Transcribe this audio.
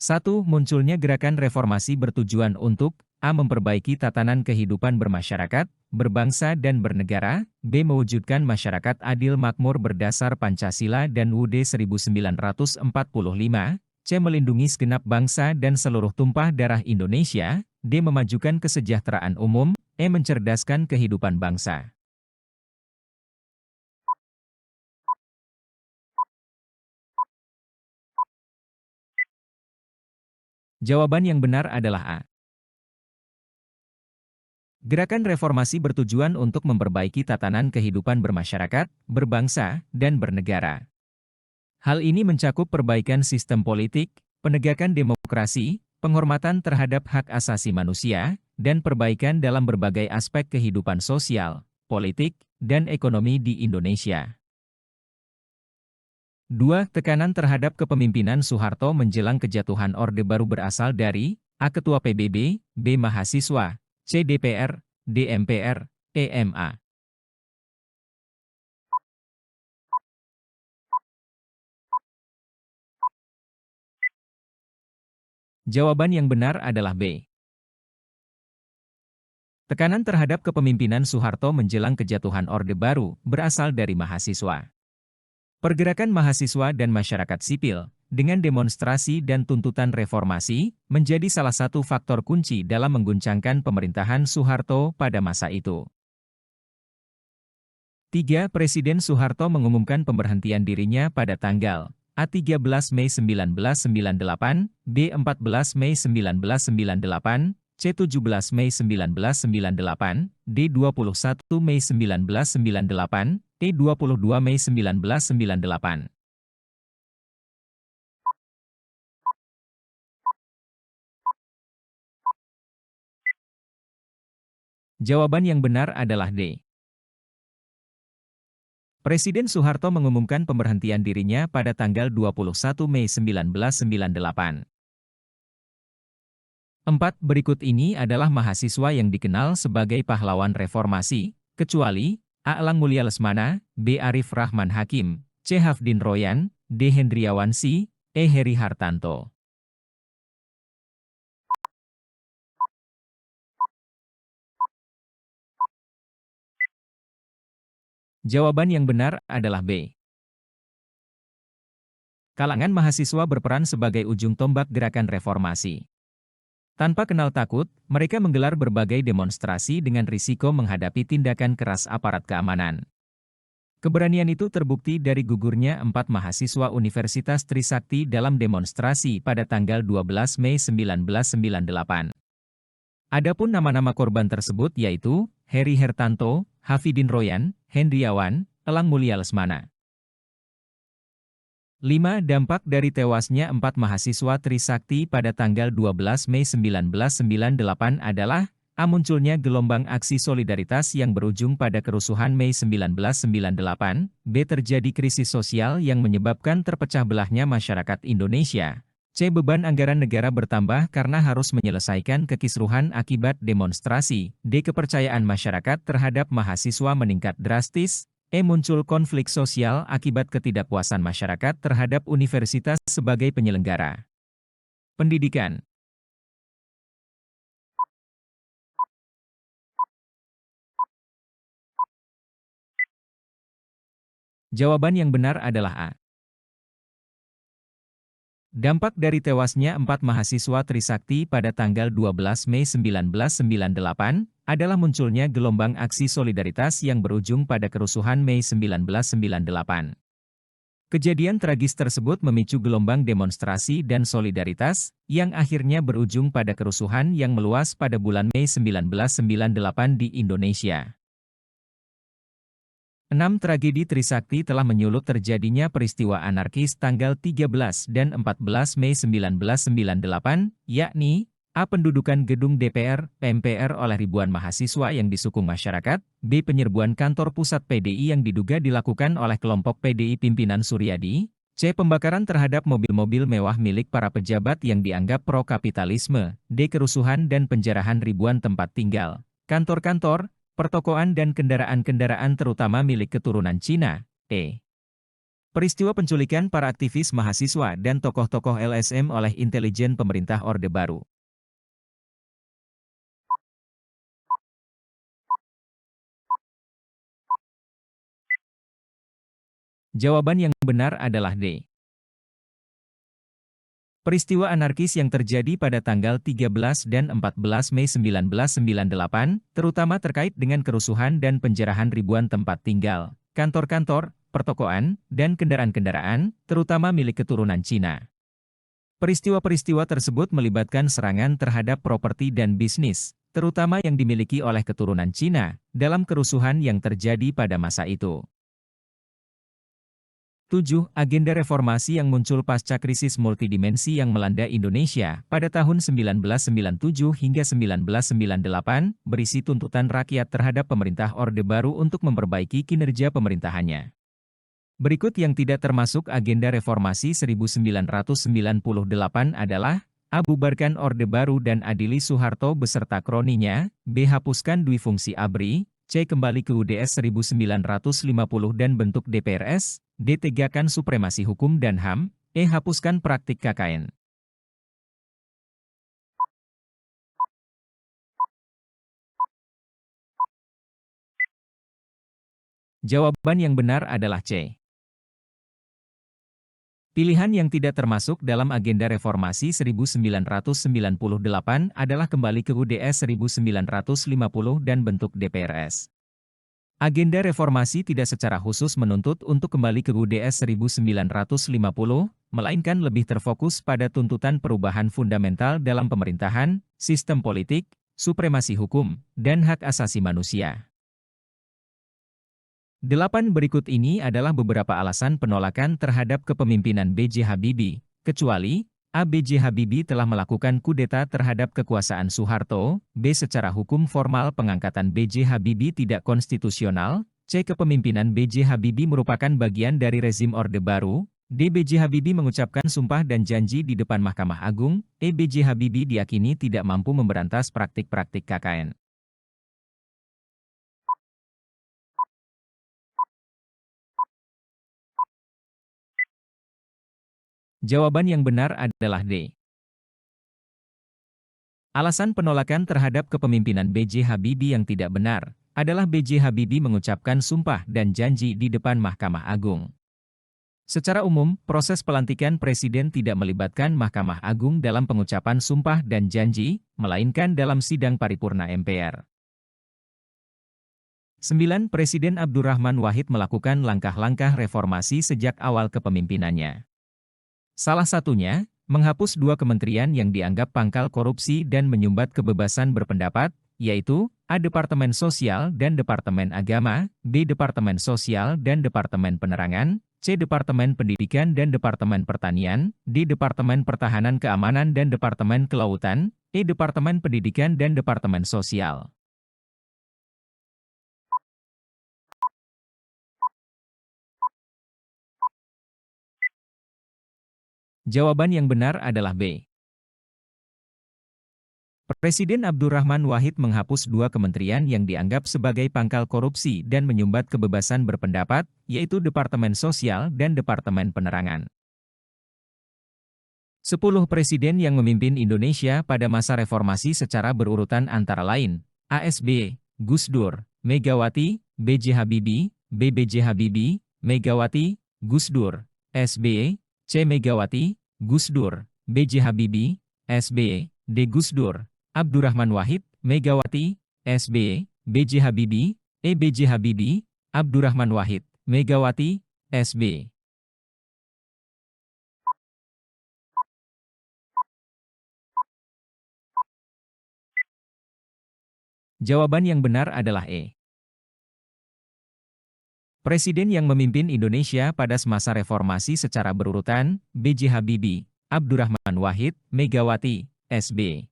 1. Munculnya gerakan reformasi bertujuan untuk A. Memperbaiki tatanan kehidupan bermasyarakat, berbangsa dan bernegara, B. Mewujudkan masyarakat adil makmur berdasar Pancasila dan UUD 1945, C. Melindungi segenap bangsa dan seluruh tumpah darah Indonesia, D. Memajukan kesejahteraan umum, E. Mencerdaskan kehidupan bangsa. Jawaban yang benar adalah A. Gerakan reformasi bertujuan untuk memperbaiki tatanan kehidupan bermasyarakat, berbangsa, dan bernegara. Hal ini mencakup perbaikan sistem politik, penegakan demokrasi, penghormatan terhadap hak asasi manusia, dan perbaikan dalam berbagai aspek kehidupan sosial, politik, dan ekonomi di Indonesia. 2. Tekanan terhadap kepemimpinan Soeharto menjelang kejatuhan Orde Baru berasal dari A. Ketua PBB, B. Mahasiswa, C. DPR, D. MPR, E. MA. Jawaban yang benar adalah B. Tekanan terhadap kepemimpinan Soeharto menjelang kejatuhan Orde Baru berasal dari mahasiswa. Pergerakan mahasiswa dan masyarakat sipil, dengan demonstrasi dan tuntutan reformasi, menjadi salah satu faktor kunci dalam mengguncangkan pemerintahan Soeharto pada masa itu. 3. Presiden Soeharto mengumumkan pemberhentian dirinya pada tanggal A. 13 Mei 1998, B. 14 Mei 1998, C. 17 Mei 1998, D. 21 Mei 1998, E. 22 Mei 1998. Jawaban yang benar adalah D. Presiden Soeharto mengumumkan pemberhentian dirinya pada tanggal 21 Mei 1998. 4. Berikut ini adalah mahasiswa yang dikenal sebagai pahlawan reformasi, kecuali A. Elang Mulia Lesmana, B. Arif Rahman Hakim, C. Hafdin Royan, D. Hendriawansi, E. Heri Hartanto. Jawaban yang benar adalah B. Kalangan mahasiswa berperan sebagai ujung tombak gerakan reformasi. Tanpa kenal takut, mereka menggelar berbagai demonstrasi dengan risiko menghadapi tindakan keras aparat keamanan. Keberanian itu terbukti dari gugurnya 4 mahasiswa Universitas Trisakti dalam demonstrasi pada tanggal 12 Mei 1998. Adapun nama-nama korban tersebut yaitu Heri Hartanto, Hafidin Royan, Hendriawan, Elang Mulia Lesmana. 5. Dampak dari tewasnya 4 mahasiswa Trisakti pada tanggal 12 Mei 1998 adalah A. Munculnya gelombang aksi solidaritas yang berujung pada kerusuhan Mei 1998, B. Terjadi krisis sosial yang menyebabkan terpecah belahnya masyarakat Indonesia, C. Beban anggaran negara bertambah karena harus menyelesaikan kekisruhan akibat demonstrasi, D. Kepercayaan masyarakat terhadap mahasiswa meningkat drastis, E. Muncul konflik sosial akibat ketidakpuasan masyarakat terhadap universitas sebagai penyelenggara pendidikan. Jawaban yang benar adalah A. Dampak dari tewasnya 4 mahasiswa Trisakti pada tanggal 12 Mei 1998 adalah munculnya gelombang aksi solidaritas yang berujung pada kerusuhan Mei 1998. Kejadian tragis tersebut memicu gelombang demonstrasi dan solidaritas, yang akhirnya berujung pada kerusuhan yang meluas pada bulan Mei 1998 di Indonesia. 6. Tragedi Trisakti telah menyulut terjadinya peristiwa anarkis tanggal 13 dan 14 Mei 1998, yakni A. Pendudukan gedung DPR, MPR oleh ribuan mahasiswa yang disukung masyarakat, B. Penyerbuan kantor pusat PDI yang diduga dilakukan oleh kelompok PDI pimpinan Suryadi, C. Pembakaran terhadap mobil-mobil mewah milik para pejabat yang dianggap pro-kapitalisme, D. Kerusuhan dan penjarahan ribuan tempat tinggal, kantor-kantor, pertokoan dan kendaraan-kendaraan terutama milik keturunan Cina, E. Peristiwa penculikan para aktivis mahasiswa dan tokoh-tokoh LSM oleh intelijen pemerintah Orde Baru. Jawaban yang benar adalah D. Peristiwa anarkis yang terjadi pada tanggal 13 dan 14 Mei 1998, terutama terkait dengan kerusuhan dan penjarahan ribuan tempat tinggal, kantor-kantor, pertokoan, dan kendaraan-kendaraan, terutama milik keturunan Cina. Peristiwa-peristiwa tersebut melibatkan serangan terhadap properti dan bisnis, terutama yang dimiliki oleh keturunan Cina, dalam kerusuhan yang terjadi pada masa itu. 7. Agenda reformasi yang muncul pasca krisis multidimensi yang melanda Indonesia pada tahun 1997 hingga 1998, berisi tuntutan rakyat terhadap pemerintah Orde Baru untuk memperbaiki kinerja pemerintahannya. Berikut yang tidak termasuk agenda reformasi 1998 adalah: A. Bubarkan Orde Baru dan adili Soeharto beserta kroninya, B. Hapuskan duifungsi ABRI, C. Kembali ke UDS 1950 dan bentuk DPRS, D. Tegakkan supremasi hukum dan HAM, E. Hapuskan praktik KKN. Jawaban yang benar adalah C. Pilihan yang tidak termasuk dalam agenda reformasi 1998 adalah kembali ke UDS 1950 dan bentuk DPRS. Agenda reformasi tidak secara khusus menuntut untuk kembali ke UDS 1950, melainkan lebih terfokus pada tuntutan perubahan fundamental dalam pemerintahan, sistem politik, supremasi hukum, dan hak asasi manusia. 8 berikut ini adalah beberapa alasan penolakan terhadap kepemimpinan B.J. Habibie, kecuali: A. B.J. Habibie telah melakukan kudeta terhadap kekuasaan Soeharto, B. Secara hukum formal pengangkatan B.J. Habibie tidak konstitusional, C. Kepemimpinan B.J. Habibie merupakan bagian dari rezim Orde Baru, D. B.J. Habibie mengucapkan sumpah dan janji di depan Mahkamah Agung, E. B.J. Habibie diyakini tidak mampu memberantas praktik-praktik KKN. Jawaban yang benar adalah D. Alasan penolakan terhadap kepemimpinan B.J. Habibie yang tidak benar adalah B.J. Habibie mengucapkan sumpah dan janji di depan Mahkamah Agung. Secara umum, proses pelantikan presiden tidak melibatkan Mahkamah Agung dalam pengucapan sumpah dan janji, melainkan dalam sidang paripurna MPR. 9. Presiden Abdurrahman Wahid melakukan langkah-langkah reformasi sejak awal kepemimpinannya. Salah satunya, menghapus 2 kementerian yang dianggap pangkal korupsi dan menyumbat kebebasan berpendapat, yaitu A. Departemen Sosial dan Departemen Agama, B. Departemen Sosial dan Departemen Penerangan, C. Departemen Pendidikan dan Departemen Pertanian, D. Departemen Pertahanan Keamanan dan Departemen Kelautan, E. Departemen Pendidikan dan Departemen Sosial. Jawaban yang benar adalah B. Presiden Abdurrahman Wahid menghapus 2 kementerian yang dianggap sebagai pangkal korupsi dan menyumbat kebebasan berpendapat, yaitu Departemen Sosial dan Departemen Penerangan. 10 presiden yang memimpin Indonesia pada masa reformasi secara berurutan antara lain: A. SBY, Gus Dur, Megawati, B.J. Habibie, B.J. Habibie, Megawati, Gus Dur, SBY, C. Megawati, Gus Dur, B.J. Habibie, SBY, D. Gus Dur, Abdurrahman Wahid, Megawati, SBY, B.J. Habibie, E. B.J. Habibie, Abdurrahman Wahid, Megawati, SBY. Jawaban yang benar adalah E. Presiden yang memimpin Indonesia pada masa reformasi secara berurutan: B.J. Habibie, Abdurrahman Wahid, Megawati, SBY.